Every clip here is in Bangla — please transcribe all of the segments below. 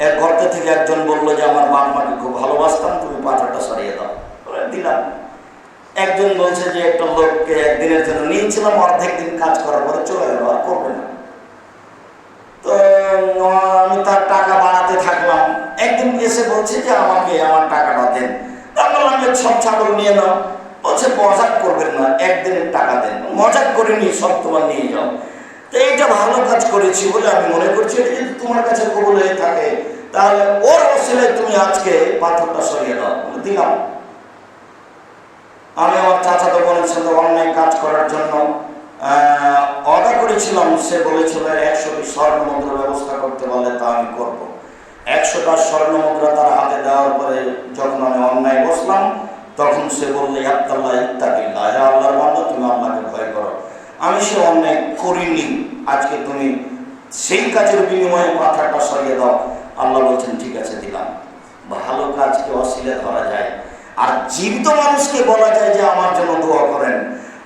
এর গর্তে থেকে একজন বললো যে আমার বাপ মাকে খুব ভালোবাসতাম, তুমি পাথরটা সরিয়ে দাও। দিলাম। একজন বলছে যে একটা লোককে একদিনের জন্য নিয়েছিলাম, অর্ধেক দিন কাজ করার পরে চলে গেল, আর করবে না। তো আমি তার টাকা বাড়াতে থাকলাম। একদিন এসে বলছে যে আমাকে আমার টাকাটা দেন। তারপর আমি সব ছাগল নিয়ে নাও। বলছে মজাক করবেন না, একদিনের টাকা দেন। মজাক করিনি, সব তোমার নিয়ে যাও। তো এইটা ভালো কাজ করেছি বলে আমি মনে করছি, এটা যদি তোমার কাছে কবুল হয়ে থাকে তাহলে ওর ওসিলায় তুমি আজকে পাথরটা সরিয়ে দাও। দিলাম। আমি আমার চাচাতো বোনের সাথে অন্যায় কাজ করার জন্য অর্ডার করেছিলাম। সে বলেছিল 100টি স্বর্ণ মুদ্রার ব্যবস্থা করতে বলে, তা আমি করবো। 100টা স্বর্ণ মুদ্রা তার হাতে দেওয়ার পরে যখন আমি অন্যায় বসলাম, তখন সে বললে আব্দুল্লাহ ইত্তাকিল্লাহ, হে আল্লাহর বান্দা, তুমি আল্লাহকে ভয় করো। আমি সে অন্যায় করিনি, আজকে তুমি সেই কাজের বিনিময়ে পাথরটা সরিয়ে দাও। আল্লাহ বলছেন ঠিক আছে, দিলাম। ভালো কাজকে অশ্লীলে ধরা যায়, আর জীবিত মানুষকে বলা যায় যে আমার জন্য দোয়া করেন।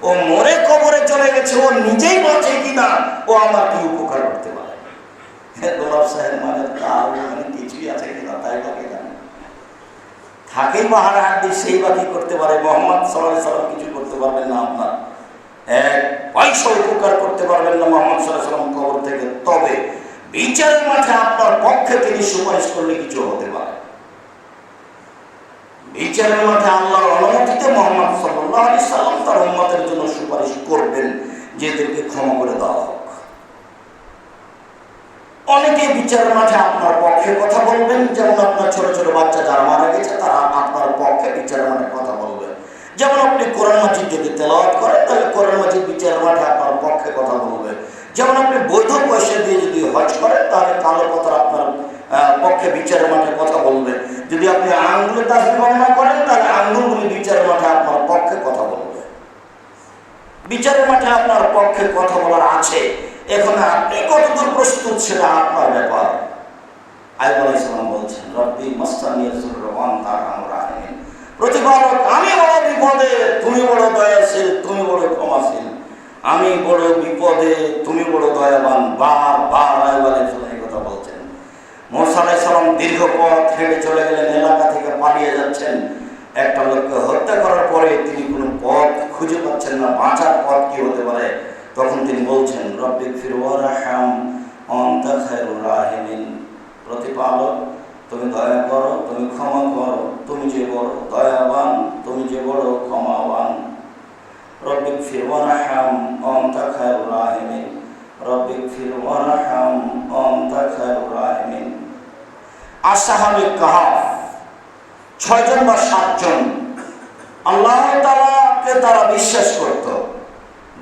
ও মরে কবরে চলে গেছে, ও নিজেই বাঁচে কিনা, ও আমার কি উপকার করতে পারে? গোলাপ সাহেব মানে তার ওখানে কিছুই আছে কিনা তাই বাকি জানে, থাকেই পাহাড়ে হাড্ডি, সেই বাকি করতে পারে। মোহাম্মদ সাল্লাল্লাহু আলাইহি সাল্লাম কিছু করতে পারবেন না, আপনার এক পয়সা উপকার করতে পারবেন না মোহাম্মদ সাল্লাল্লাহু আলাইহি সাল্লাম কবর থেকে। তবে বিচারের মাঠে আপনার পক্ষে তিনি সুপারিশ করলে কিছু হতে পারে। বিচারের মাঠে আল্লাহর অনুমতিতে মুহাম্মদ সাল্লাল্লাহু আলাইহি সাল্লাম তার উম্মতের জন্য সুপারিশ করবেন যে এদেরকে ক্ষমা করে দেওয়া হোক। অনেকে বিচারের মাঠে আপনার পক্ষে কথা বলবেন, যেমন আপনার ছোট ছোট বাচ্চা যারা মারা গেছে তারা আপনার পক্ষে বিচারের মাঠে কথা বলবে। যেমন আপনি কোরআন মাজিদ যদি তেলাওয়াত করেন তাহলে কোরআন মাজিদ বিচারের মাঠে আপনার পক্ষে কথা বলবে। যেমন আপনি বৈধ পয়সা দিয়ে যদি হজ করেন তাহলে কালো কথা আপনার পক্ষে বিচারের মাঠে কথা বলবে। যদি আপনি আঙ্গুলের তাসবিহ গণনা করেন তাহলে আঙ্গুলগুলি বিচারের মাঠে আপনার পক্ষে কথা বলবে। বিচারের মাঠে আপনার পক্ষে কথা বলার আছে, এখন আপনি কতদূর প্রস্তুত সেটা আপনার ব্যাপার। আইয়ুব আলাইহিস সালাম বলছেন, রব্বি মাসসানিয়াজ যুররু ওয়া আনতা আরহামুর রাহিমিন, প্রতিপালক আমি বড় বিপদে, তুমি বড় দয়াশীল, তুমি বড় ক্ষমাশীল। আমি বড় বিপদে, তুমি বড় দয়াবান। বারবার আইয়ুব আলাইহিস সালাম এই কথা বলছেন। মুসা আলাইহিস সালাম দীর্ঘ পথ হেঁটে চলে গেলেন, এলাকা থেকে পালিয়ে যাচ্ছেন। একটা লোককে হত্যা করার পরে তিনি কোনো পথ খুঁজে পাচ্ছেন না, বাঁচার পথ কি হতে পারে। তখন তিনি বলছেন, রব্বিগফির ওয়ারহাম আনতা খায়রুর রাহিমিন, প্রতিপালক তুমি দয়া করো, তুমি ক্ষমা করো, তুমি যে বড় দয়াবান, তুমি যে বড় ক্ষমাবান। রব্বিগফির ওয়ারহাম আনতা খায়রুর রাহিমিন, রব্বিগফির ওয়ারহাম আনতা খায়রুর রাহিমিন। আসহাবে কাহফ 6 জন বা 7 জন আল্লাহ তাআলাকে তারা বিশ্বাস করত।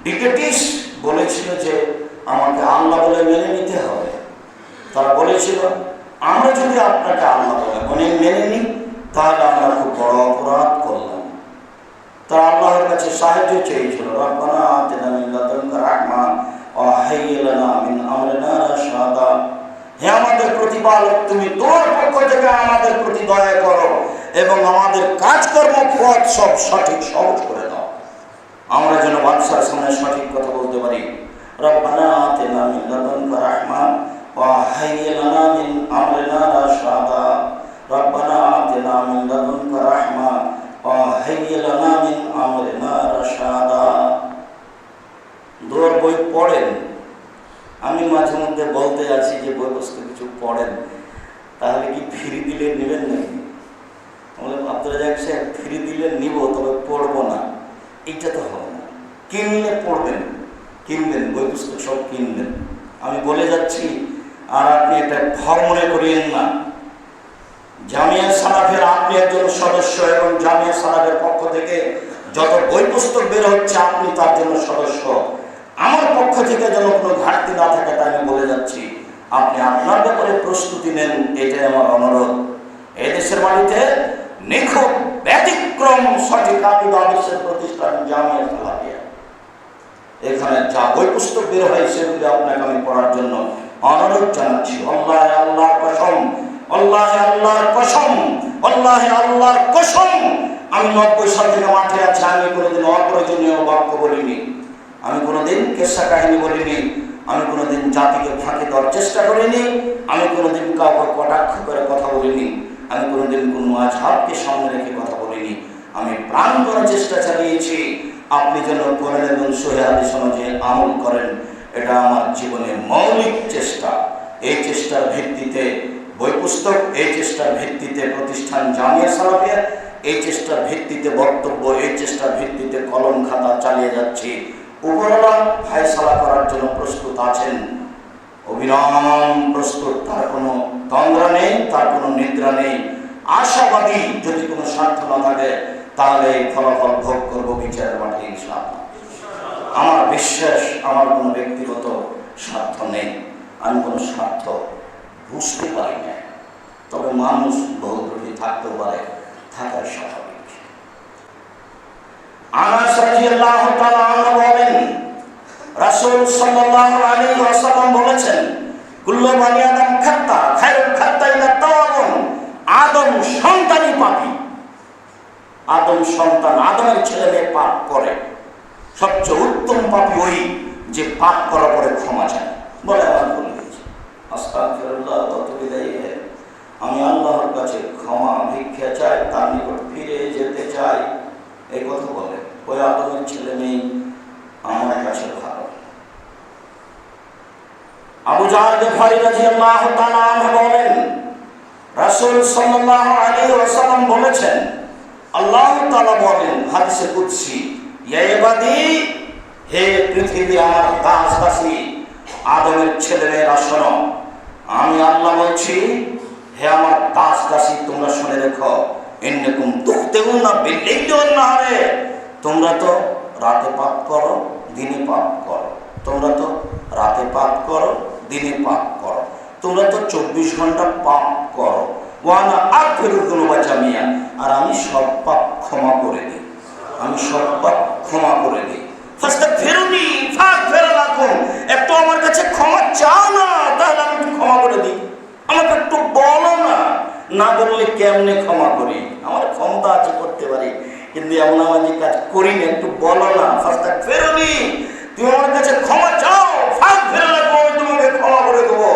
ডিকেটিস বলেছিল যে আমাকে আল্লাহ বলে মেনে নিতে হবে। তারা বলেছিল আমরা যদি আপনাকে আল্লাহ বলে মেনে নিই তাহলে আমরা খুব বড় অপরাধ করলাম। তারা আল্লাহর কাছে সাহায্য চেয়েছিল, রব্বানা আতিনা মিন লাদুনকা রাহমা ওয়া হাইয়্যি লানা মিন আমরিনা রাশাদা, হে আমাদের প্রতিপালক তুমি তোমার পক্ষ থেকে আমাদের প্রতি দয়া করো এবং আমাদের কাজকর্ম পথ সব সঠিক সহজ করে দাও, আমরা যেন বাদশার সামনে সঠিক কথা বলতে পারি। রব্বানা আতিনা মিন লাদুনকা রাহমা ওয়া হাইয়্যি লানা মিন আমরিনা রাশাদা, রব্বানা আতিনা মিন লাদুনকা রাহমা ওয়া হাইয়্যি লানা মিন আমরিনা রাশাদা। দোয়ার বই পড়েন, আমি মাঝে মধ্যে বলতে আছি যে বই পুস্তক কিছু পড়েন, তাহলে কি ফ্রি দিলে নেবেন নাকি? আব্দুর রাজ্জাক সাহেব ফ্রি দিলে নিব, তবে পড়বো না, এইটা তো হবে না। কিনলে পড়বেন, কিনবেন, বই পুস্তক সব কিনবেন। আমি বলে যাচ্ছি আর আপনি এটা ভর মনে করিয়েন না। জামিয়া সালাফের আপনি একজন সদস্য এবং জামিয়া সালাফের পক্ষ থেকে যত বই পুস্তক বের হচ্ছে আপনি তার জন্য সদস্য। আমার পক্ষ থেকে যেন কোনো ঘাটতি না থাকে তাই আমি বলে যাচ্ছি, আপনি আপনার ব্যাপারে প্রস্তুতি নেন, এটাই আমার অনুরোধ। এদেশের বাড়িতে নিখুঁত ব্যতিক্রম সঠিক আকীদা আদর্শের প্রতিষ্ঠান জামিয়া সালাফিয়া, এখানে যা বই পুস্তক বের হয় সেগুলি আপনাকে আমি পড়ার জন্য অনুরোধ জানাচ্ছি। আল্লাহ আল্লাহর কসম, আল্লাহ আল্লাহর কসম, আল্লাহ আল্লাহর কসম, আমি 90 সাল থেকে মাঠে আছি, আমি কোনোদিন অপ্রয়োজনীয় বাক্য বলিনি, আমি কোনোদিন কেসা কাহিনী বলিনি, আমি কোনোদিন জাতিকে ফাঁকি দেওয়ার চেষ্টা করিনি, আমি কোনোদিন কাউকে কটাক্ষ আমি কোনোদিন কোনো মাযহাবকে সামনে রেখে কথা বলিনি। আমি প্রাণপণে চেষ্টা চালিয়েছি আপনি যেন কোরআন এবং সহিহ হাদিস অনুযায়ী আমল করেন। এটা আমার জীবনের মৌলিক চেষ্টা। এই চেষ্টার ভিত্তিতে বই পুস্তক, এই চেষ্টার ভিত্তিতে প্রতিষ্ঠান জামিয়া সালাফিয়া, এই চেষ্টার ভিত্তিতে বক্তব্য, এই চেষ্টার ভিত্তিতে কলম খাতা চালিয়ে যাচ্ছি। উপরওয়ালা ফায়সালা করার জন্য প্রস্তুত আছেন, অবিরাম প্রস্তুত। তার কোনো তন্দ্রা নেই, তার কোনো নিদ্রা নেই। আশাবাদী, যদি কোনো স্বার্থ না থাকে তাহলে এই ফলাফল ভোগ করবো বিচারের মাঠে ইনশাআল্লাহ। আমার বিশ্বাস আমার কোনো ব্যক্তিগত স্বার্থ নেই, আমি কোনো স্বার্থ বুঝতে পারি না। তবে মানুষ বহু ত্রুটি থাকতেও পারে, থাকার স্বাভাবিক। আনাস রাদিয়াল্লাহু তাআলা আনহু বলেন, রাসূল সাল্লাল্লাহু আলাইহি ওয়াসাল্লাম বলেছেন, কুল্লু বানি আদম খাত্তা, খায়রুল খাত্তাইনা তাওয়াবুন। আদম সন্তানই পাপী। আদম সন্তান, আদমের ছেলে মেয়ে পাপ করে। সবচেয়ে উত্তম পাপী ওই যে পাপ করার পরে ক্ষমা চায়, বলে আমার ভুল হয়েছে, আস্তাগফিরুল্লাহ ওয়া আতুবু ইলাইহি, আমি আল্লাহর কাছে ক্ষমা ভিক্ষা চাই, তার নিকট ফিরে যেতে চাই, এই কথা বলে। ওই আদমের ছেলে মেয়ে আমার কাছে ভালো। আবু জাহল গিফারি রাদিয়াল্লাহু তাআলা আনহু বলেন, রাসূল সাল্লাল্লাহু আলাইহি ওয়াসাল্লাম বলেছেন, আল্লাহ তাআলা বলেন হাদিসে কুদসি, ইয়া ইবাদি, হে পৃথিবী আমার দাস দাসী, আদমের ছেলেমেয়েরা শোনো, আমি আল্লাহ বলছি, হে আমার দাস দাসী তোমরা শুনে রেখো, ইন্নাকুম তুখতিউনা বিল-লাইলি ওয়ান-নাহারে, তোমরা তো রাতে পাপ করো, দিনে পাপ করো। তোমরা তো রাতে পাপ করো, দিনে পাপ করো। তোমরা তো 24 ঘন্টা পাপ করো। ওয়ানা আগফিরুয যুনুবা জামিআ, আর আমি সব পাপ ক্ষমা করে দিই। আমি সব পাপ ক্ষমা করে দিই। ফাস্তাগফিরুনি ফাগফির লাকুম, একটু আমার কাছে ক্ষমা চাও না, তাহলে আমি একটু ক্ষমা করে দিই। আমাকে একটু বলো না, না বললে কেমনে ক্ষমা করি? আমার ক্ষমতা আছে, করতে পারি, কিন্তু এমন আমার যে কাজ করি না, একটু বলো না। ফাস্তাগফিরুনি, তুমি আমার কাছে ক্ষমা চাও, ফাগফির লাকুম, আমি তোমাকে ক্ষমা করে দেবো।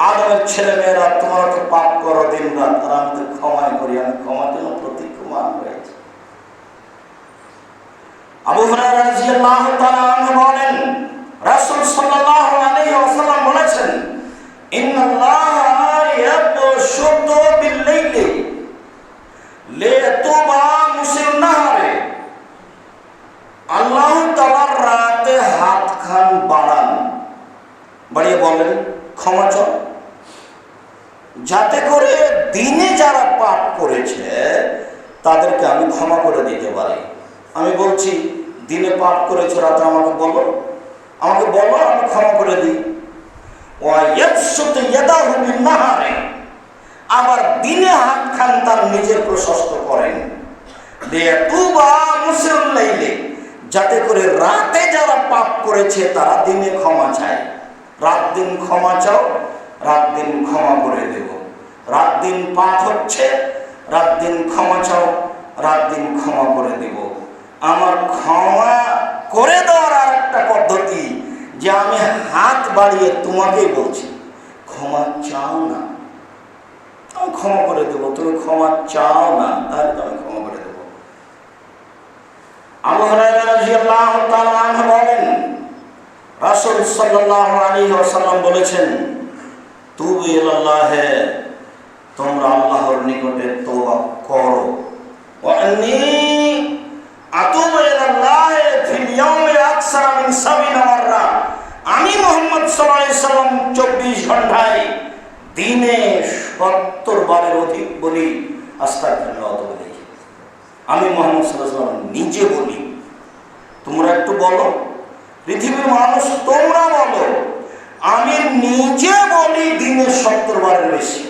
আদমের ছেলে মেয়েরা তোমরা তো পাপ করো দিন রাত, আর আমি তো ক্ষমাই করি, আমি ক্ষমার জন্য প্রতীক্ষমান হয়েছি। আবু হুরায়রা রাদিয়াল্লাহু তাআলা আনহু বলেন, রাসূল সাল্লাল্লাহু আলাইহি ওয়াসাল্লাম বলেছেন, ইন্নাল্লাহা ইয়াবসুতু বিল-লাইলি লিয়াতুবা মুসিউন নাহারে, আল্লাহ তাআলা রাতে হাতখান বাড়ান, বাড়িয়ে বলেন ক্ষমা চাও, যাতে করে দিনে যারা পাপ করেছে তাদেরকে আমি ক্ষমা করে দিতে পারি। আমি বলছি দিনে পাপ করেছে, রাতে আমাকে বলো, আমি ক্ষমা করে দিই। ওয়া ইয়াবসুতু ইয়াদাহু বিন-নাহারে, আবার দিনে হাতখান তার নিজের প্রশস্ত করেন। লিয়াতুবা মুসিউল লাইলি, যাতে করে রাতে যারা পাপ করেছে তারা দিনে ক্ষমা চায়। রাত দিন ক্ষমা চাও, রাত দিন ক্ষমা করে দেব। রাত দিন পাপ হচ্ছে, রাত দিন ক্ষমা চাও, রাত দিন ক্ষমা করে দেব। আমার ক্ষমা করে দেওয়ার আর একটা পদ্ধতি, যে আমি হাত বাড়িয়ে তোমাকেই বলছি ক্ষমা চাও না, আমি ক্ষমা করে দেব। তুমি ক্ষমা চাও না, তাহলে তো আমি ক্ষমা করে দেব। আবু হুরায়রা রাদিয়াল্লাহু তাআলা আনহু বলেন, রাসূল সাল্লাল্লাহু আলাইহি ওয়াসাল্লাম বলেছেন, তুবু ইলাল্লাহি, তোমরা আল্লাহর নিকটে তওবা করো। ওয়া আন্নী আতুবু ইলাল্লাহি ফিল ইয়াউমি আকসারা মিন 70 মাররা, আমি মুহাম্মদ সাল্লাল্লাহু আলাইহি ওয়াসাল্লাম 24 ঘন্টায় দিনে 70 বারের অধিক বলি আস্তাগফিরুল্লাহ ওয়া আতুবু ইলাইহি। আমি মুহাম্মদ সাল্লাল্লাহু আলাইহি ওয়াসাল্লাম নিজে বলি, তোমরা একটু বলো, পৃথিবীর মানুষ তোমরা বলো, আমি নিজে বলি দিনে 70 বারের বেশি।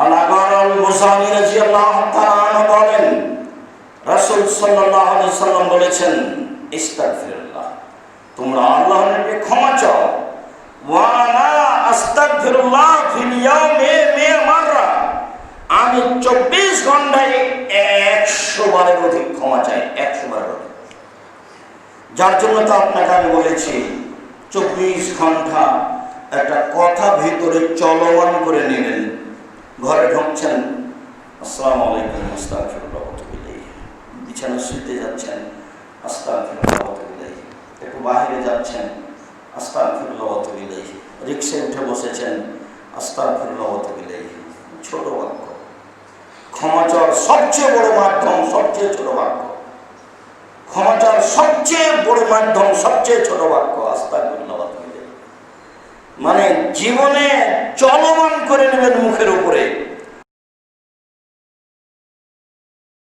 আল-আগারাল মুসানি রাদিয়াল্লাহু তাআলা আনহু বলেন, রাসূল সাল্লাল্লাহু আলাইহি ওয়াসাল্লাম বলেছেন, ইস্তাগফিরুল্লাহ, তোমরা আল্লাহর নিকটে ক্ষমা চাও। ওয়া আনা আস্তাগফিরুল্লাহ ফিল ইয়াউমি 100 মাররা, আমি 24 ঘন্টায় 100 বারের অধিক ক্ষমা চাই, 100 বারের অধিক। যার জন্য তো আপনাকে আমি বলেছি 24 ঘন্টা একটা কথা ভিতরে চলমান করে নিলেন। ঘরে ঢুকছেন, আসসালামু আলাইকুম, আস্তাগফিরুল্লাহ ওয়া আতুবু ইলাইহি। বিছানা শুতে যাচ্ছেন, আস্তাগফিরুল্লাহ ওয়া আতুবু ইলাইহি। একটু বাইরে যাচ্ছেন, আস্তাগফিরুল্লাহ ওয়া আতুবু ইলাইহি। রিকশায় উঠে বসেছেন, আস্তাগফিরুল্লাহ ওয়া আতুবু ইলাইহি। ছোট বাক্য। ক্ষমা চাওয়ার সবচেয়ে বড় মাধ্যম, সবচেয়ে ছোট বাক্য। ক্ষমা চাওয়ার সবচেয়ে বড় মাধ্যম, সবচেয়ে ছোট বাক্য, আস্তাগফিরুল্লাহ ওয়া আতুবু ইলাইহি। মানে জীবনে চলমান করে নেবেন মুখের উপরে।